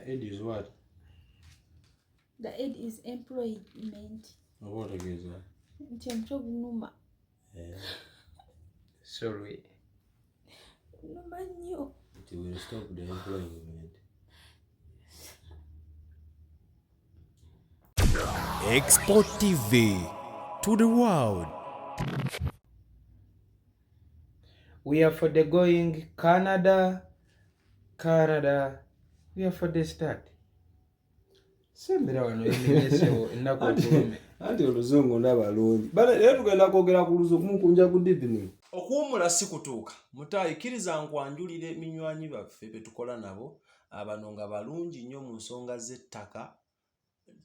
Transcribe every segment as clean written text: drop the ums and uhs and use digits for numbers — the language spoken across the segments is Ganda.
Aid is what? The aid is employment. What is that? Sorry. It will stop the employment. Export TV to the world. We are for the going Canada. We are for the start. Sembera wano eminyesewo ennaku okulume. Anti oluzungu n'abalungi. Bale leero tugenda kwogera ku luzungu mukunja ku Disney. Okuwummula si kutuuka. Mutaayi kkiriza nkwanjulire minywanyi baffe be tukola nabo abano nga balungi nnyo mu nsonga z'ettaka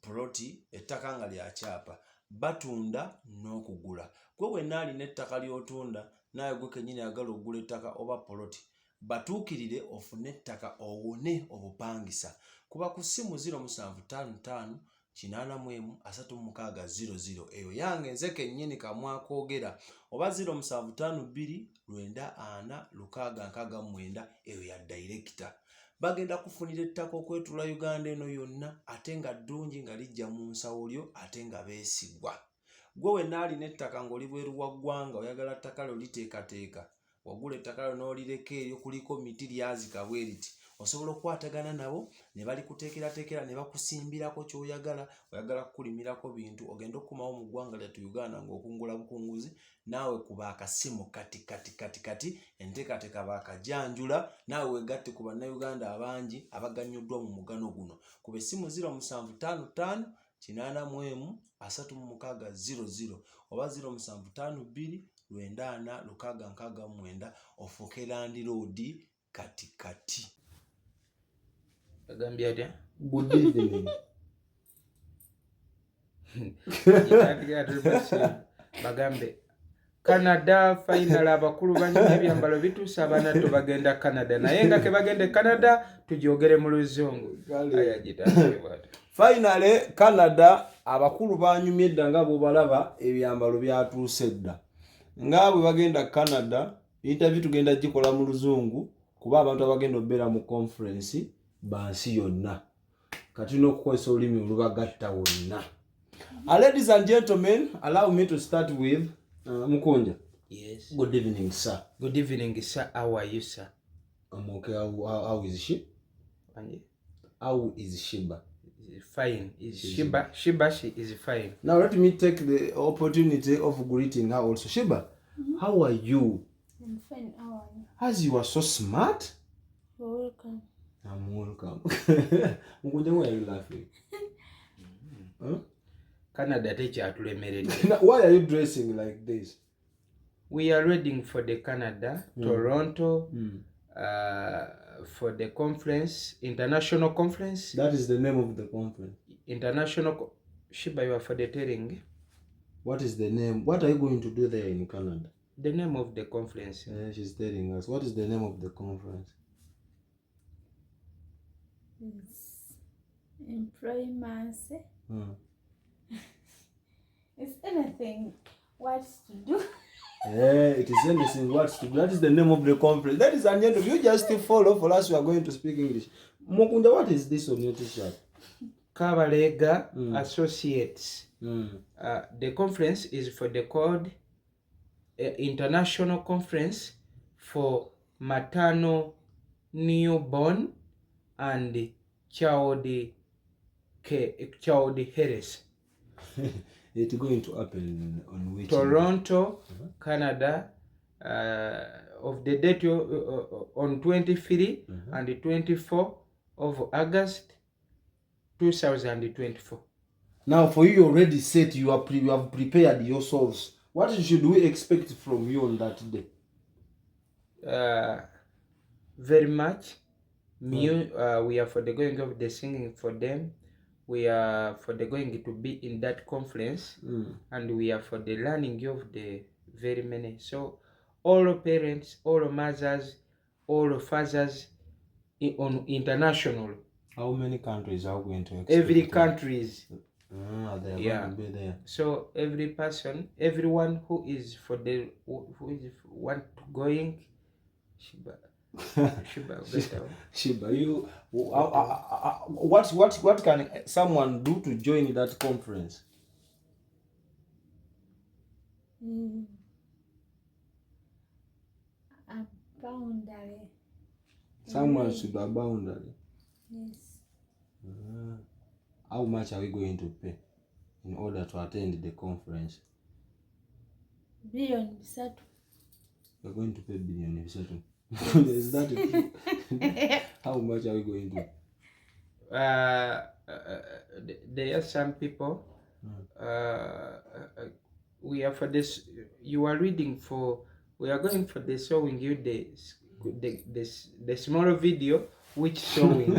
ploti ettaka nga lya kyapa batunda n'okugula. Gwe wenna alina ettaka ly'otunda naye gwe kennyini agala okugula ettaka oba ploti batuukirire ofune ettaka owone obupangisa. Kuba ku ssimu 0755 8413600 eyo yange nze kennyini kamwakoogera oba 0752 94 eyo ya director. Bagenda kufunira ettaka okwetula Uganda eno yonna ate nga ddungi nga lijja mu nsawo lyo ate nga beesigwa. Gwe wenna alina ettaka ng'oli bweru wa ggwanga oyagala ttaka lyo liteekateeka wagula ettaka lyo n'olireka eryo kuliko miti lyazika bwe riti osobola okukwatagana nabo ne balikuteekerateekera ne bakusimbirako ky'oyagala oyagala kukulimirako bintu ogenda okukomawo mu ggwanga lyattu Uganda ng'okungula bukunguzi naawe kuba akasimu kati enteekateeka baakajanjula naawe weegatte ku bannayuganda abangi abaganyuddwa mu mugano guno kuba essimu 0755 8413600 oba 0752 94 ofuuke landiroodi kati. Agambye atya? Good evening. Bagambe Canada final abakulu banyuma ebyambalo bituusa abaana bagenda Canada naye nga kebagende Canada tujogere mu luzungu. Finally Canada abakulu banyumye edda nga bw'obalaba ebyambalo byatuuse dda. Nga bwe bagenda Canada interview tugenda gikola mu luzungu kuba abantu abagenda obeera mu conference bansi yonna. Kati n'okukozesa olulimi olubagatta wonna. Ladies and gentlemen, allow me to start with Mukunja. Yes. Good evening, sir. Good evening, sir. How are you, sir? I'm okay. How is she? How is Sheebah? Fine. Sheebah, she is fine. Now let me take the opportunity of greeting her also. Sheebah, how are you? I'm fine. How are you? As you are so smart. You're welcome. I'm welcome. Mukunja, why are you laughing? Huh? Canada tekyatulemeredde. Why are you dressing like this? We are ready for the Canada, Toronto, for the conference, international conference. That is the name of the conference. International. Sheebah, you are for the telling. What is the name? What are you going to do there in Canada? The name of the conference. She's telling us. What is the name of the conference? It's employment. It's anything. What's to do? It is anything. What's to do? That is the name of the conference. That is an interview. You just follow for us. We are going to speak English. Mukunda, what is this on your t-shirt? Kabalega Associates. The conference is for the code International Conference for Maternal, Newborn, and Child Health. It's going to happen on which? Toronto, Canada, of the date on 23 and 24 of August 2024. Now, for you already set, you have prepared yourselves. What should we expect from you on that day? Very much. We are for the going of the singing for them. We are for the going to be in that conference, and we are for the learning of the very many. So, all parents, all mothers, all fathers, on international. How many countries are going to expect? Every countries. They are going to be there. So every person, everyone who is for the want to going, Sheebah, you what can someone do to join that conference? A boundary. Someone should have boundary. Yes. How much are we going to pay in order to attend the conference? Billion bisatu. We're going to pay billion. Is that it? How much are we going to? There are some people. We are for this. You are reading for. We are going for the showing you the small video which showing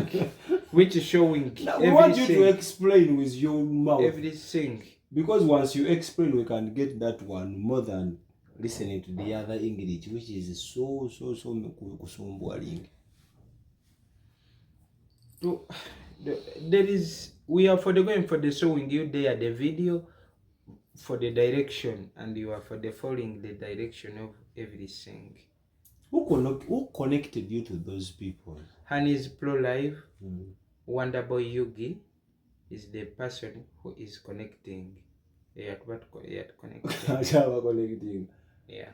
Now, we want you to explain with your mouth everything. Because once you explain, we can get that one more than listening to the other English, which is so kusumbualing. There is. We are for the going for the showing you there the video for the direction, and you are for the following the direction of everything. Who connected you to those people? Honey's Pro Live, Wonderboy Yugi is the person who is connecting. Connecting. Yeah.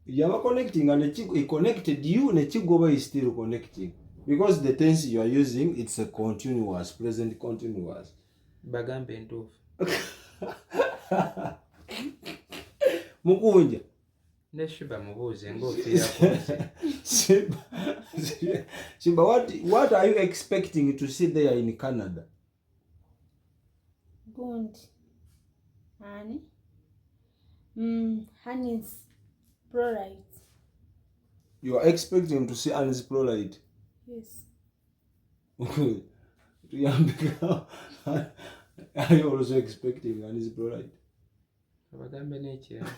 You are connecting, and he connected you, and Chigoba is still connecting. Because the tense you are using, it's a continuous, present continuous. Bagambe ntufu. Mukunja. Ne Sheebah mubuuze ng'ofiira kunze. Sheebah, what are you expecting to see there in Canada? Good. Honey. Honey's Prolite. You are expecting to see Honey's Prolite? Yes. Are you also expecting Honey's Prolite? Bagambe n'ekirala.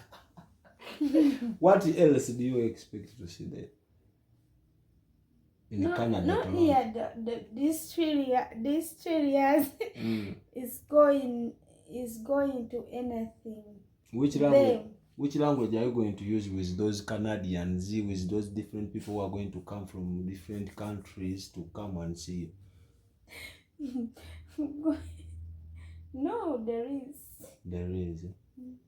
What else do you expect to see there? In Canada? Not here. This 3 years is going to anything. Which language are you going to use with those Canadians, with those different people who are going to come from different countries to come and see you? No, there is. There is.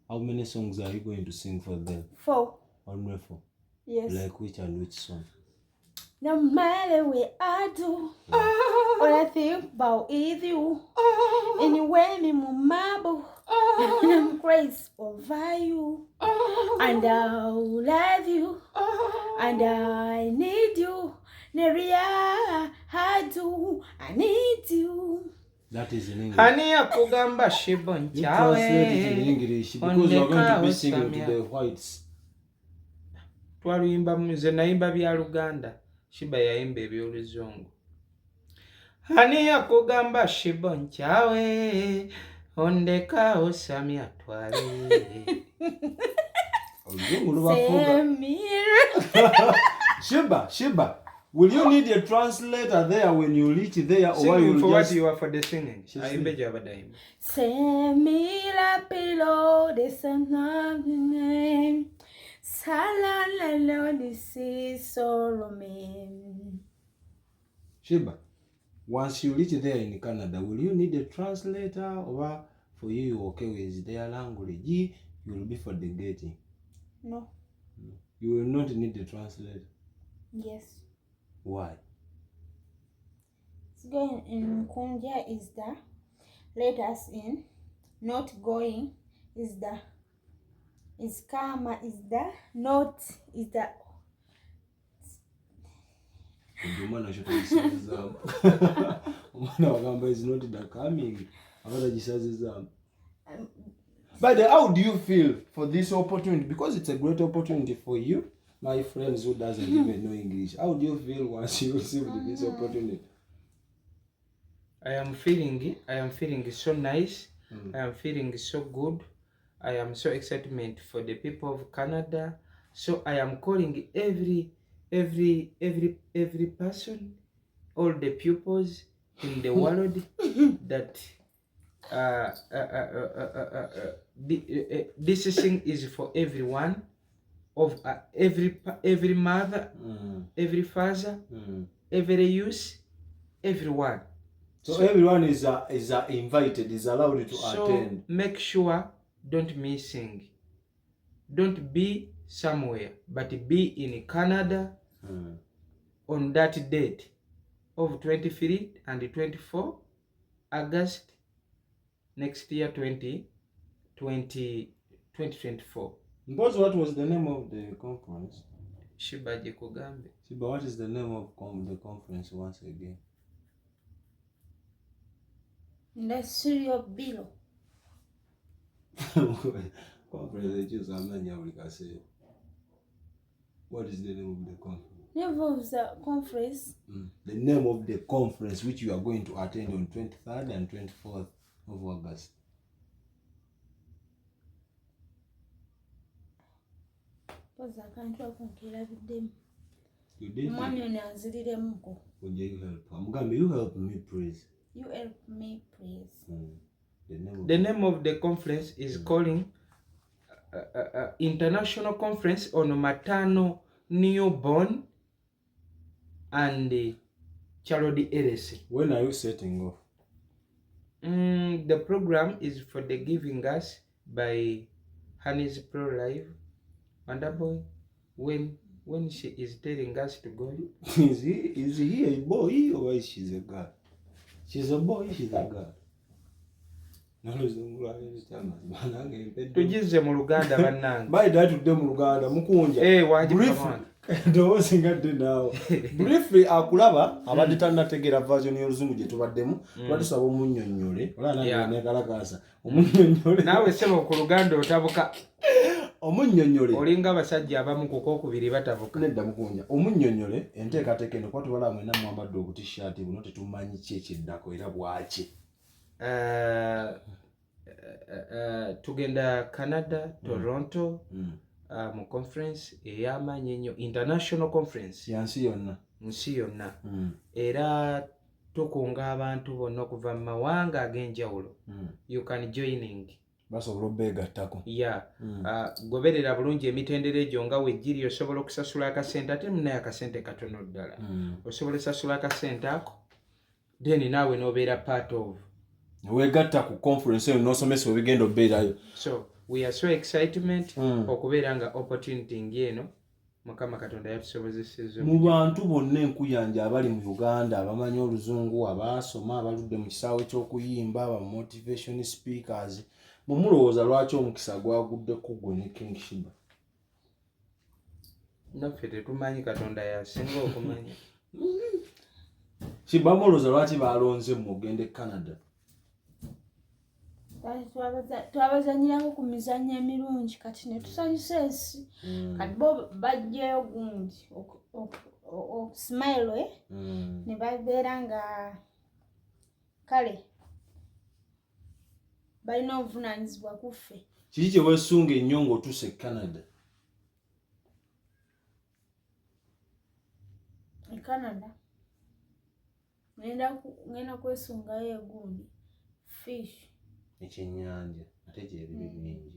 How many songs are you going to sing for them? 4. Only 4? Yes. Like which and which song? No matter where I do, all I think about is you. Anyway, me mumabo, and I'm crazy over you. And I'll love you, and I need you. Neria, I do, I need you. That is in English. Honey akugamba Sheebah You translate it in nchawe. English because you are going to be singing to the whites. Twaluyimba muze nayimba bya Luganda. Sheebah yayimba eby'oluzungu. Honey akugamba Sheebah nchawe. Ondeka osamya twale. Sheebah, will you need a translator there when you reach there, or Singing you for just... what you are for the singing. Ayimbe gy'abadayimba. Send me la pillow, this is not the name. Salalalo, this is Solomon. Sheebah, once you reach there in Canada, will you need a translator, or for you okay with their language? You will be for the getting. No. You will not need a translator. Yes. Why? It's going in Kunja is the let us in. Not going is the. Is karma is the. Not is the. Umwana wagamba is not the coming. But how do you feel for this opportunity? Because it's a great opportunity for you, my friends who doesn't even know English. How do you feel once you received this opportunity? I am feeling so nice. I am feeling so good. I am so excited for the people of Canada. So I am calling every person, all the pupils in the world that this thing is for everyone. of every mother, every father, every youth, everyone. So everyone is invited, is allowed to attend. So make sure don't missing. Don't be somewhere, but be in Canada on that date of 23 and 24 August next year 2024. Because what was the name of the conference? Sheebah Jikugambe. Sheebah, what is the name of the conference once again? Industry of Bilo. Conference, choose say. What is the name of the conference? Name of the conference. The name of the conference which you are going to attend on 23rd and 24th of August. Poza akantu akonkerabidemu. You did. Mwami ono anziriremuko. Would you help? Mugambe, you help me, please. You help me, please. The name of the conference is calling International Conference on Maternal Newborn and Child Health. When are you setting off? The program is for the giving us by Honey's Pro Life. Wonderboy, when she is telling us to go. Is he a boy or is she a girl? She's a boy, she's a girl. Tujize mu Luganda bannange. By that tudde mu Luganda mukunja. Ndowoozingadde naawe. Briefly akulaba abadde tannategeera version y'oluzungu gye tubaddemu. Twatusaba omunnyonnyole. Ola nange neekalakaasa. Omunnyonnyole. Naawe ssebo ku Luganda otabuka. Omunnyonnyole. Olinga abasajja abamu ku kookubiri batabuka. Nedda mukunja. Omunnyonnyole enteekateeka eno kuba tubala mwena mwambadde obutishaati buno tetumanyi ki ekiddako era bwaki. Tugenda Canada, Toronto, mu conference ey'amaanyi ennyo, international conference yansi yonna, nsi yonna, era tukunga abantu bonna okuva mu mawanga ag'enjawulo. You can joining. Basobola obbeegattako. Goberera bulungi emitendera egyo nga wegiri, osobola okusasula akasente ate munaye akasente katono ddala. Osobola osasula akasente ako, then naawe n'obeera part of. Weegatta ku conference eyo n'osomesa ebigenda obbeerayo. So we are so excitement okubeera nga opportunity ng'eno Mukama Katonda yatusobozesezza. Mu bantu bonna enkuyanja abali mu Uganda abamanyi oluzungu, abaasoma, abaludde mu kisaawe ky'okuyimba, aba motivation speakers, mulowooza lwaki omukisa gwaguddeko gwe ne King Sheebah? Naffe tetumanyi, Katonda yasinga okumanya. Sheebah, mulowooza lwaki balonze mugende Canada? Twabazanyirako ku mizannyo emirungi kati ne tusanyusa ensi. Kati bo bajjayo gundi okusmile ne babeera nga kale balina obuvunaanyizibwa ku ffe. Kiki kye weesunga ennyo ng'otuuse Canada? E Canada ngenda kwesungayo egundi fish. Ekyennyanja ate gyebiri bingi.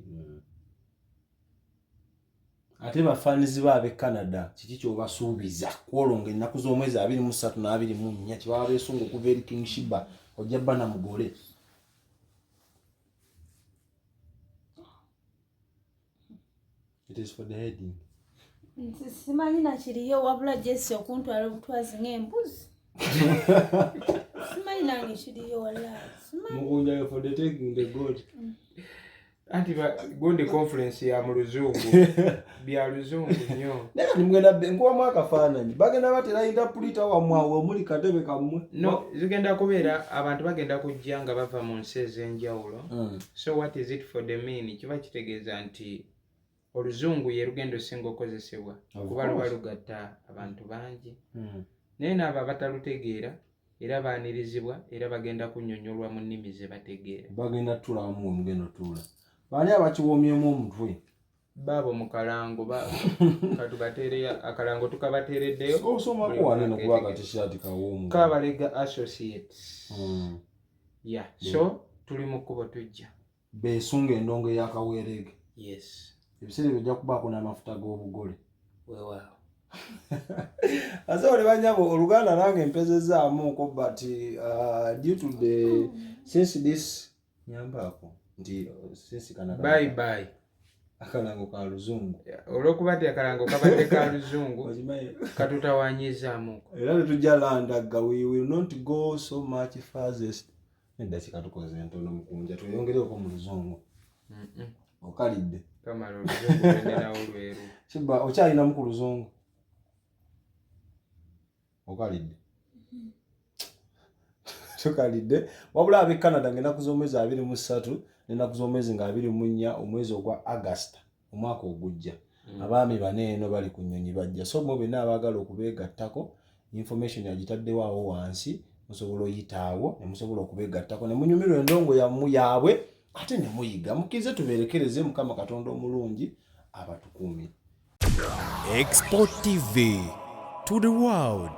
Ate bafanizi baabe Canada kiki ky'obasuubiza kwolonga ennaku z'omwezi 23 na 24 kyebaba beesunga okuva eri King Sheebah ojja bba na mugole? It is for the heading. Simanyi nakiriyo wabula Jesse okuntwala obutwazi ng'embuzi. Simanyi nange kiriyo wala. Mukunja for the taking the goat. Anti gonde conference ya mu luzungu. Bya luzungu nnyo. Neka nimugenda nkuwamu akafaananyi. Bagenda batera interpreter wamwawe omuli katebe kamwe. No, zigenda kubeera abantu bagenda kujja nga bava mu nsi ez'enjawulo. So what is it for the mean? Kiba kitegeeza nti oluzungu ye lugendo singa okozesebwa kuba luba lugatta abantu bangi. Naye n'abo abatalutegeera era baanirizibwa era bagenda kunnyonnyolwa mu nnimi ze bategeera. Bagenda tulamu omugendo tula. Baani abakiwoomyemu omutwe? Baabo mu kalango katubateereya akalango tukabateereddeyo. Osomako wanene kuba akatishaati kawoomu. Kabalega Associates. So tuli mu kkubo tujja. Beesunga endongo ey'akaweerege. Yes. ebiseera bijja kubaako n'amafuta g'obugole. Weewaawo. Ate ole banyabo Oluganda nange mpezezaamuko but due to the since this nyambaako nti since bye akalango ka luzungu olwokuba nti akalango kabadde ka luzungu katutawanyizaamuko era tetujja landaga we will not go so much furthest neddakiika tukoze entono mukunja tweyongereko mu luzungu okalidde kamala oluzungu lwendenawo lweru Sheebah okyalinamu ku luzungu okalidde tukalidde wabula ab'e Canada ng'ennaku z'omwezi 23 n'ennaku z'omwezi nga 24 omwezi ogwa August omwaka ogujja abaami bane eno bali ku nnyonyi bajja so mwe benna abaagala okubeegattako information yagitaddewo awo wansi musobola oyitaawo ne musobola okubeegattako ne munyumirwa endongo yaabwe ate ne muyiga mukkirize tubeerekereze Mukama Katonda omulungi abatukuumire. Export TV to the world.